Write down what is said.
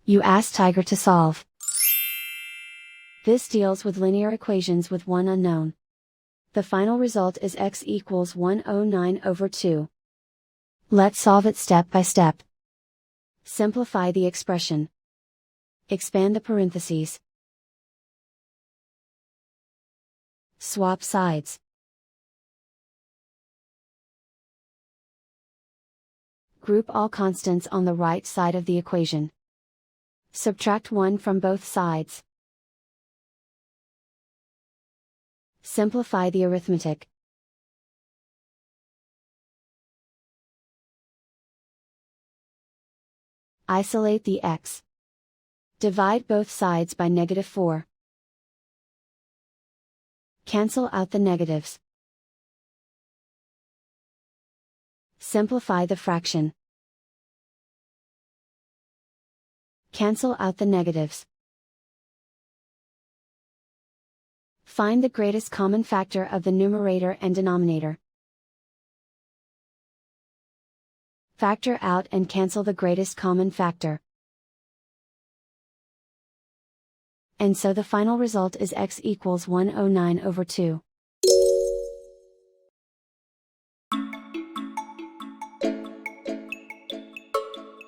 You ask Tiger to solve. This deals with linear equations with one unknown. The final result is x equals 109/2. Let's solve it step by step. Simplify the expression. Expand the parentheses. Swap sides. Group all constants on the right side of the equation. Subtract 1 from both sides. Simplify the arithmetic. Isolate the x. Divide both sides by -4. Cancel out the negatives. Simplify the fraction. Cancel out the negatives. Find the greatest common factor of the numerator and denominator. Factor out and cancel the greatest common factor. And so the final result is x equals 109/2.